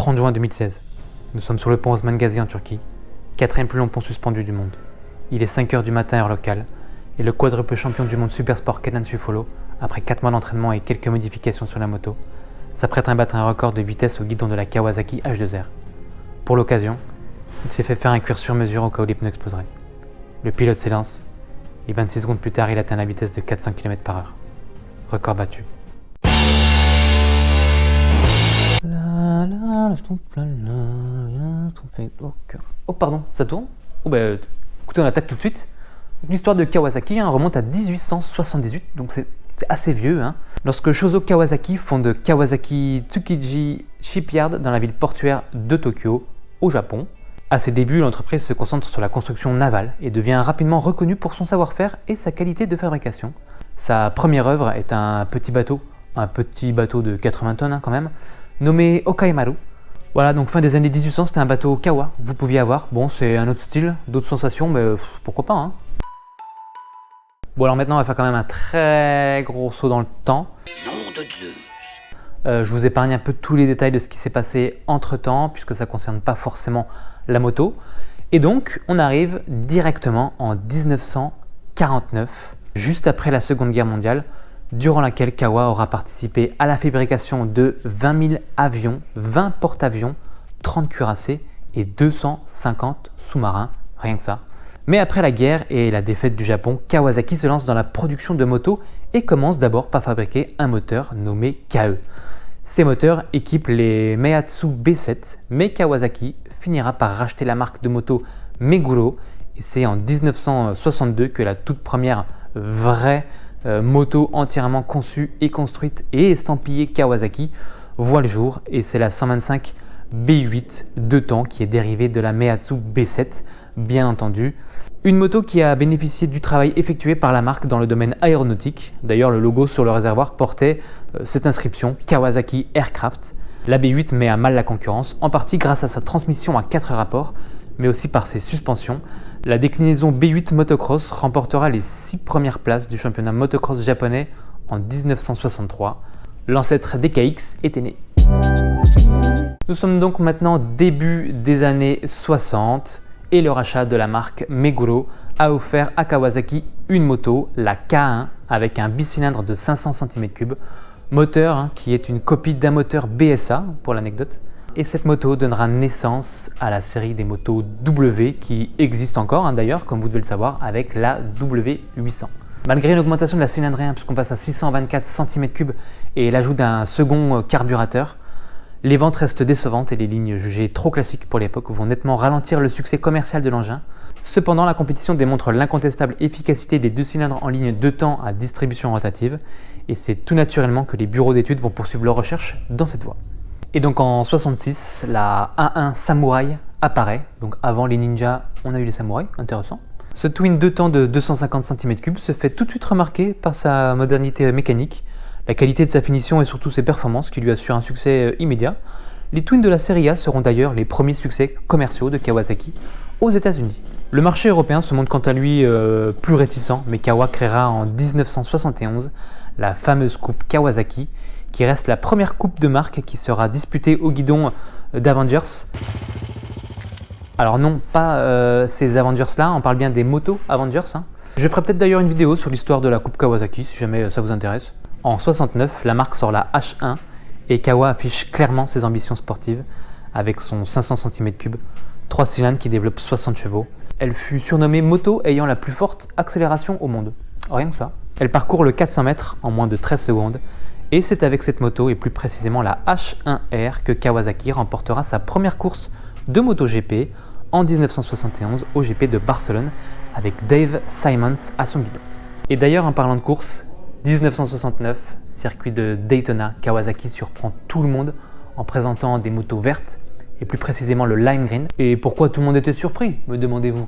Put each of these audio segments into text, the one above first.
30 juin 2016. Nous sommes sur le pont Osman Gazi en Turquie, quatrième plus long pont suspendu du monde. Il est 5 h du matin heure locale, et le quadruple champion du monde Supersport Kenan Süfolo, après 4 mois d'entraînement et quelques modifications sur la moto, s'apprête à battre un record de vitesse au guidon de la Kawasaki H2R. Pour l'occasion, il s'est fait faire un cuir sur mesure au cas où les pneus exploseraient. Le pilote s'élance, et 26 secondes plus tard, il atteint la vitesse de 400 km/h. Record battu. Oh pardon, ça tourne? Oh bah écoutez, on attaque tout de suite. L'histoire de Kawasaki remonte à 1878, donc c'est assez vieux. Lorsque Shozo Kawasaki fonde Kawasaki Tsukiji Shipyard dans la ville portuaire de Tokyo, au Japon. À ses débuts, l'entreprise se concentre sur la construction navale et devient rapidement reconnue pour son savoir-faire et sa qualité de fabrication. Sa première œuvre est un petit bateau de 80 tonnes quand même, nommé Okaimaru. Voilà, donc fin des années 1800, c'était un bateau Kawa, vous pouviez avoir. Bon, c'est un autre style, d'autres sensations, mais pourquoi pas. Bon, alors maintenant, on va faire quand même un très gros saut dans le temps. Nom de Zeus. Je vous épargne un peu tous les détails de ce qui s'est passé entre-temps, puisque ça ne concerne pas forcément la moto. Et donc, on arrive directement en 1949, juste après la Seconde Guerre mondiale, durant laquelle Kawa aura participé à la fabrication de 20 000 avions, 20 porte-avions, 30 cuirassés et 250 sous-marins, rien que ça. Mais après la guerre et la défaite du Japon, Kawasaki se lance dans la production de motos et commence d'abord par fabriquer un moteur nommé KE. Ces moteurs équipent les Meihatsu B7, mais Kawasaki finira par racheter la marque de moto Meguro, et c'est en 1962 que la toute première vraie moto entièrement conçue et construite et estampillée Kawasaki voit le jour, et c'est la 125 B8 2 temps qui est dérivée de la Meihatsu B7, bien entendu. Une moto qui a bénéficié du travail effectué par la marque dans le domaine aéronautique. D'ailleurs, le logo sur le réservoir portait cette inscription Kawasaki Aircraft. La B8 met à mal la concurrence, en partie grâce à sa transmission à 4 rapports, mais aussi par ses suspensions. La déclinaison B8 Motocross remportera les 6 premières places du championnat motocross japonais en 1963. L'ancêtre des KX était né. Nous sommes donc maintenant début des années 60 et le rachat de la marque Meguro a offert à Kawasaki une moto, la K1, avec un bicylindre de 500 cm3, moteur qui est une copie d'un moteur BSA pour l'anecdote. Et cette moto donnera naissance à la série des motos W qui existe encore d'ailleurs, comme vous devez le savoir, avec la W800. Malgré une augmentation de la cylindrée, puisqu'on passe à 624 cm3 et l'ajout d'un second carburateur, les ventes restent décevantes et les lignes jugées trop classiques pour l'époque vont nettement ralentir le succès commercial de l'engin. Cependant, la compétition démontre l'incontestable efficacité des 2 cylindres en ligne 2 temps à distribution rotative, et c'est tout naturellement que les bureaux d'études vont poursuivre leurs recherches dans cette voie. Et donc en 66, la A1 Samurai apparaît. Donc avant les Ninja, on a eu les Samurai, intéressant. Ce twin 2 temps de 250 cm3 se fait tout de suite remarquer par sa modernité mécanique, la qualité de sa finition et surtout ses performances qui lui assurent un succès immédiat. Les twins de la série A seront d'ailleurs les premiers succès commerciaux de Kawasaki aux États-Unis. Le marché européen se montre quant à lui plus réticent, mais Kawa créera en 1971 la fameuse coupe Kawasaki, qui reste la première coupe de marque qui sera disputée au guidon d'Avengers. Alors non, pas ces Avengers-là, on parle bien des motos Avengers. Je ferai peut-être d'ailleurs une vidéo sur l'histoire de la coupe Kawasaki, si jamais ça vous intéresse. En 69, la marque sort la H1 et Kawa affiche clairement ses ambitions sportives avec son 500 cm3, 3 cylindres qui développent 60 chevaux. Elle fut surnommée moto ayant la plus forte accélération au monde. Rien que ça. Elle parcourt le 400 mètres en moins de 13 secondes. Et c'est avec cette moto, et plus précisément la H1R, que Kawasaki remportera sa première course de MotoGP en 1971 au GP de Barcelone avec Dave Simons à son guidon. Et d'ailleurs, en parlant de course, 1969, circuit de Daytona, Kawasaki surprend tout le monde en présentant des motos vertes, et plus précisément le lime green. Et pourquoi tout le monde était surpris, me demandez-vous?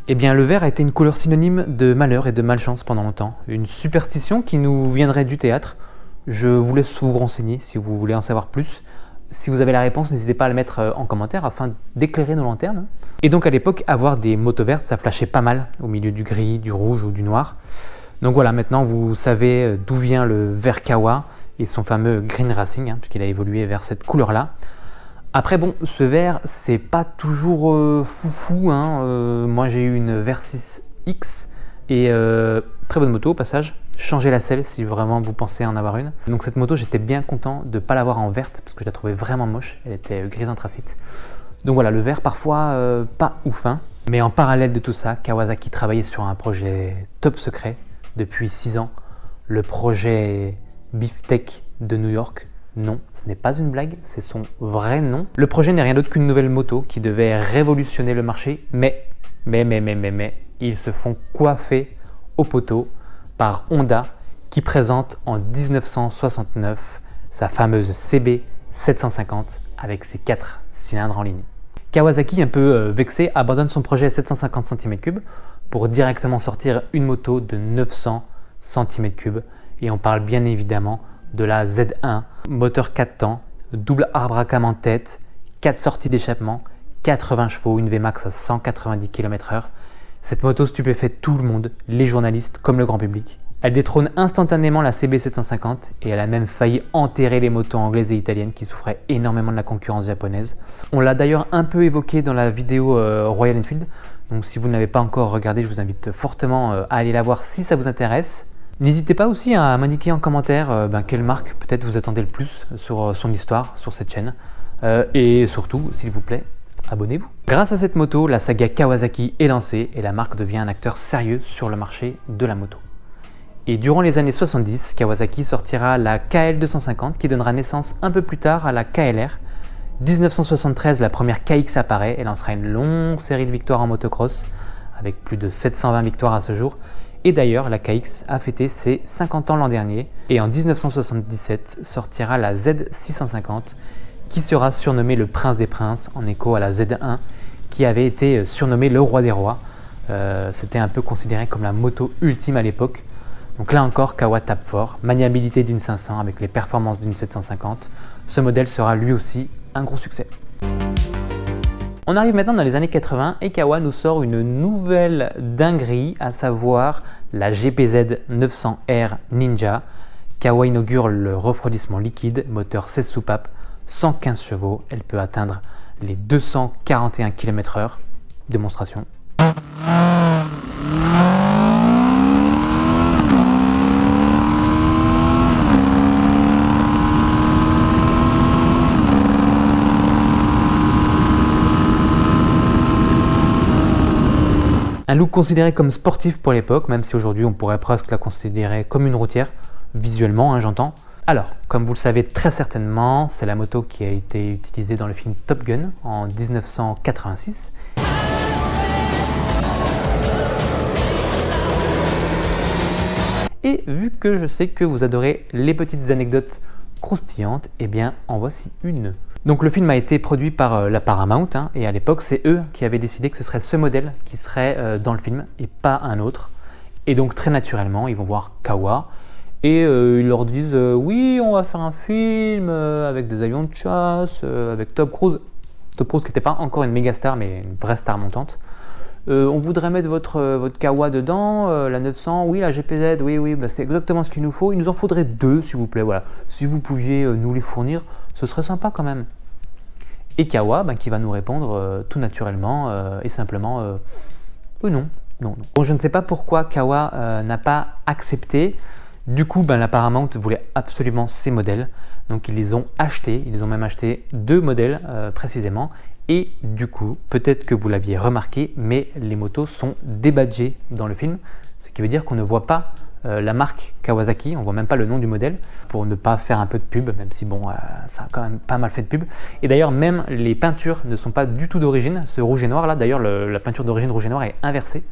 Eh bien, le vert a été une couleur synonyme de malheur et de malchance pendant longtemps, une superstition qui nous viendrait du théâtre. Je vous laisse vous renseigner si vous voulez en savoir plus. Si vous avez la réponse, n'hésitez pas à le mettre en commentaire afin d'éclairer nos lanternes. Et donc à l'époque, avoir des motos vertes, ça flashait pas mal au milieu du gris, du rouge ou du noir. Donc voilà, maintenant vous savez d'où vient le vert Kawa et son fameux Green Racing, puisqu'il a évolué vers cette couleur-là. Après bon, ce verre c'est pas toujours foufou, hein. Moi j'ai eu une Versys X et très bonne moto au passage. Changez la selle si vraiment vous pensez en avoir une. Donc cette moto j'étais bien content de ne pas l'avoir en verte parce que je la trouvais vraiment moche, elle était grise anthracite. Donc voilà, le verre parfois pas ouf, hein. Mais en parallèle de tout ça, Kawasaki travaillait sur un projet top secret depuis 6 ans, le projet Beefsteak de New York. Non, ce n'est pas une blague, c'est son vrai nom. Le projet n'est rien d'autre qu'une nouvelle moto qui devait révolutionner le marché, mais, ils se font coiffer au poteau par Honda qui présente en 1969 sa fameuse CB 750 avec ses 4 cylindres en ligne. Kawasaki, un peu vexé, abandonne son projet 750 cm3 pour directement sortir une moto de 900 cm3 et on parle bien évidemment de la Z1, moteur 4 temps, double arbre à cam en tête, 4 sorties d'échappement, 80 chevaux, une Vmax à 190 km/h. Cette moto stupéfait tout le monde, les journalistes comme le grand public. Elle détrône instantanément la CB 750 et elle a même failli enterrer les motos anglaises et italiennes qui souffraient énormément de la concurrence japonaise. On l'a d'ailleurs un peu évoqué dans la vidéo Royal Enfield, donc si vous ne l'avez pas encore regardé, je vous invite fortement à aller la voir si ça vous intéresse. N'hésitez pas aussi à m'indiquer en commentaire quelle marque peut-être vous attendez le plus sur son histoire sur cette chaîne. Et surtout, s'il vous plaît, abonnez-vous. Grâce à cette moto, la saga Kawasaki est lancée et la marque devient un acteur sérieux sur le marché de la moto. Et durant les années 70, Kawasaki sortira la KL250 qui donnera naissance un peu plus tard à la KLR. 1973, la première KX apparaît et lancera une longue série de victoires en motocross avec plus de 720 victoires à ce jour. Et d'ailleurs, la KX a fêté ses 50 ans l'an dernier et en 1977 sortira la Z650 qui sera surnommé le Prince des Princes en écho à la Z1 qui avait été surnommé le Roi des Rois. C'était un peu considéré comme la moto ultime à l'époque. Donc là encore, Kawa tape fort, maniabilité d'une 500 avec les performances d'une 750. Ce modèle sera lui aussi un gros succès. On arrive maintenant dans les années 80 et Kawa nous sort une nouvelle dinguerie, à savoir la GPZ 900R Ninja. Kawa inaugure le refroidissement liquide, moteur 16 soupapes, 115 chevaux, elle peut atteindre les 241 km/h. Démonstration. Un look considéré comme sportif pour l'époque, même si aujourd'hui on pourrait presque la considérer comme une routière, visuellement, hein, j'entends. Alors, comme vous le savez très certainement, c'est la moto qui a été utilisée dans le film Top Gun en 1986. Et vu que je sais que vous adorez les petites anecdotes croustillantes, eh bien en voici une. Donc le film a été produit par la Paramount, hein, et à l'époque c'est eux qui avaient décidé que ce serait ce modèle qui serait dans le film et pas un autre. Et donc très naturellement ils vont voir Kawa et ils leur disent oui, on va faire un film avec des avions de chasse, avec Tom Cruise. Tom Cruise qui n'était pas encore une méga star mais une vraie star montante. On voudrait mettre votre Kawa dedans, la 900, oui, la GPZ, oui, bah, c'est exactement ce qu'il nous faut. Il nous en faudrait 2 s'il vous plaît, voilà. Si vous pouviez nous les fournir, ce serait sympa quand même. Et Kawa qui va nous répondre tout naturellement et simplement non. Bon, je ne sais pas pourquoi Kawa n'a pas accepté. Du coup, la Paramount voulait absolument ces modèles. Donc ils les ont achetés, ils ont même acheté 2 modèles précisément. Et du coup, peut-être que vous l'aviez remarqué, mais les motos sont débadgées dans le film, ce qui veut dire qu'on ne voit pas la marque Kawasaki, on ne voit même pas le nom du modèle, pour ne pas faire un peu de pub, même si bon, ça a quand même pas mal fait de pub. Et d'ailleurs, même les peintures ne sont pas du tout d'origine, ce rouge et noir là, d'ailleurs la peinture d'origine rouge et noir est inversée.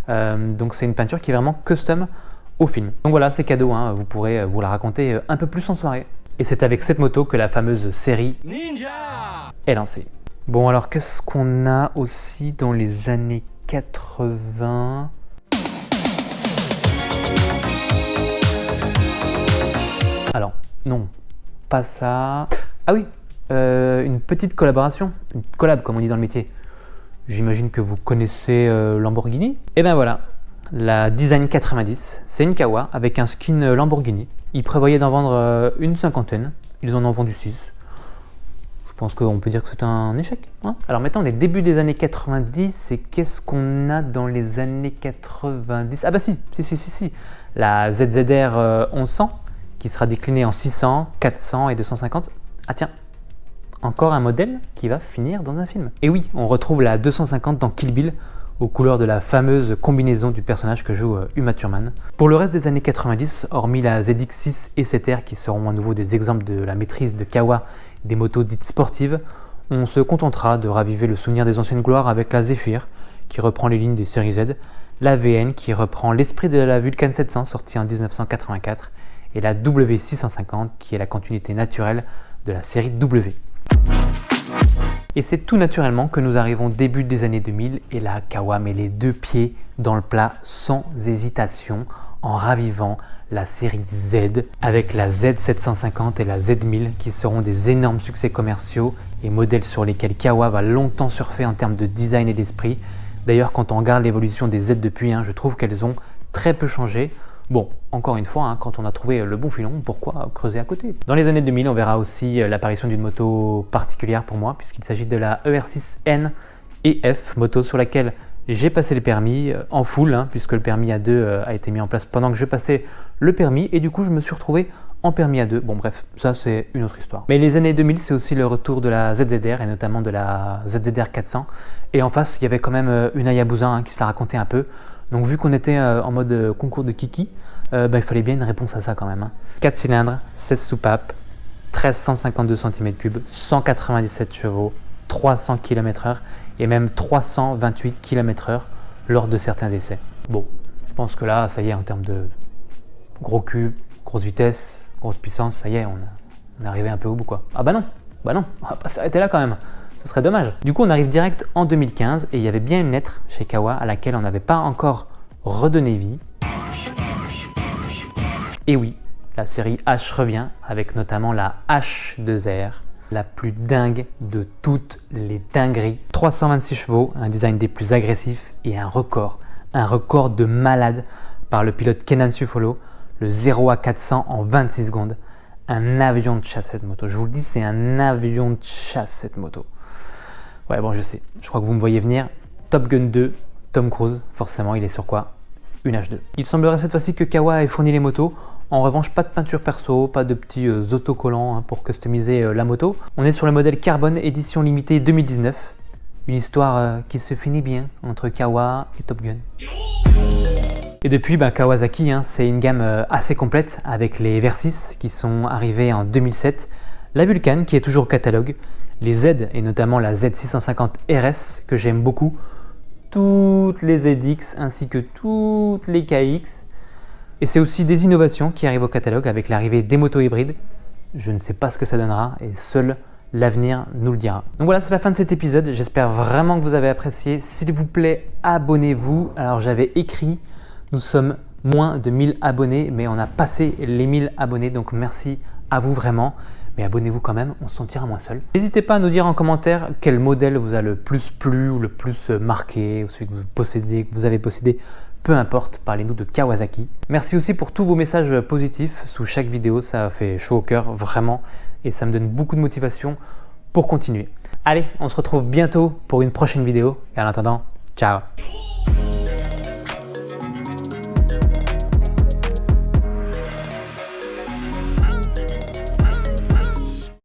Donc c'est une peinture qui est vraiment custom au film. Donc voilà, c'est cadeau, hein, vous pourrez vous la raconter un peu plus en soirée. Et c'est avec cette moto que la fameuse série Ninja est lancée. Bon, alors qu'est-ce qu'on a aussi dans les années 80 ? Alors, non, pas ça. Ah oui, une petite collaboration, une collab comme on dit dans le métier. J'imagine que vous connaissez Lamborghini. Et ben voilà, la Design 90, c'est une Kawa avec un skin Lamborghini. Ils prévoyaient d'en vendre une 50aine, ils en ont vendu 6. Je je pense qu'on peut dire que c'est un échec. Hein. Alors maintenant, on est début des années 90 et qu'est-ce qu'on a dans les années 90? Ah bah si. La ZZR 1100 qui sera déclinée en 600, 400 et 250. Ah tiens, encore un modèle qui va finir dans un film. Et oui, on retrouve la 250 dans Kill Bill, aux couleurs de la fameuse combinaison du personnage que joue Uma Thurman. Pour le reste des années 90, hormis la ZX6 et 7R qui seront à nouveau des exemples de la maîtrise de Kawa des motos dites sportives, on se contentera de raviver le souvenir des anciennes gloires avec la Zephyr qui reprend les lignes des séries Z, la VN qui reprend l'esprit de la Vulcan 700 sortie en 1984 et la W650 qui est la continuité naturelle de la série W. Et c'est tout naturellement que nous arrivons début des années 2000 et là, Kawa met les deux pieds dans le plat sans hésitation en ravivant la série Z avec la Z750 et la Z1000 qui seront des énormes succès commerciaux et modèles sur lesquels Kawa va longtemps surfer en termes de design et d'esprit. D'ailleurs, quand on regarde l'évolution des Z depuis, je trouve qu'elles ont très peu changé. Bon, encore une fois, quand on a trouvé le bon filon, pourquoi creuser à côté? Dans les années 2000, on verra aussi l'apparition d'une moto particulière pour moi, puisqu'il s'agit de la ER6N et F, moto sur laquelle j'ai passé le permis en full, puisque le permis A2 a été mis en place pendant que je passais le permis, et du coup je me suis retrouvé en permis A2. Bon bref, ça c'est une autre histoire. Mais les années 2000, c'est aussi le retour de la ZZR, et notamment de la ZZR 400, et en face, il y avait quand même une Hayabusa qui se la racontait un peu. Donc vu qu'on était en mode concours de kiki, il fallait bien une réponse à ça quand même. 4 cylindres, 16 soupapes, 1352 cm3, 197 chevaux, 300 km/h et même 328 km/h lors de certains essais. Bon, je pense que là, ça y est, en termes de gros cube, grosse vitesse, grosse puissance, ça y est, on est arrivé un peu au bout quoi. Ah bah non, on va pas s'arrêter là quand même. Ce serait dommage. Du coup, on arrive direct en 2015 et il y avait bien une lettre chez Kawa à laquelle on n'avait pas encore redonné vie. Et oui, la série H revient avec notamment la H2R, la plus dingue de toutes les dingueries. 326 chevaux, un design des plus agressifs et un record de malade par le pilote Kenan Sufolo, le 0 à 400 en 26 secondes. Un avion de chasse cette moto. Je vous le dis, c'est un avion de chasse cette moto. Ouais, bon, je sais, je crois que vous me voyez venir. Top Gun 2, Tom Cruise, forcément, il est sur quoi? Une H2. Il semblerait cette fois-ci que Kawa ait fourni les motos. En revanche, pas de peinture perso, pas de petits autocollants pour customiser la moto. On est sur le modèle Carbone édition limitée 2019. Une histoire qui se finit bien entre Kawa et Top Gun. Et depuis, Kawasaki, c'est une gamme assez complète avec les Versys qui sont arrivés en 2007, la Vulcan qui est toujours au catalogue, les Z et notamment la Z650 RS que j'aime beaucoup, toutes les ZX ainsi que toutes les KX. Et c'est aussi des innovations qui arrivent au catalogue avec l'arrivée des motos hybrides. Je ne sais pas ce que ça donnera et seul l'avenir nous le dira. Donc voilà, c'est la fin de cet épisode. J'espère vraiment que vous avez apprécié. S'il vous plaît, abonnez-vous. Alors j'avais écrit, nous sommes moins de 1000 abonnés, mais on a passé les 1000 abonnés. Donc merci à vous vraiment. Mais abonnez-vous quand même, on se sentira moins seul. N'hésitez pas à nous dire en commentaire quel modèle vous a le plus plu ou le plus marqué, ou celui que vous possédez, que vous avez possédé. Peu importe, parlez-nous de Kawasaki. Merci aussi pour tous vos messages positifs sous chaque vidéo, ça fait chaud au cœur, vraiment, et ça me donne beaucoup de motivation pour continuer. Allez, on se retrouve bientôt pour une prochaine vidéo, et en attendant, ciao!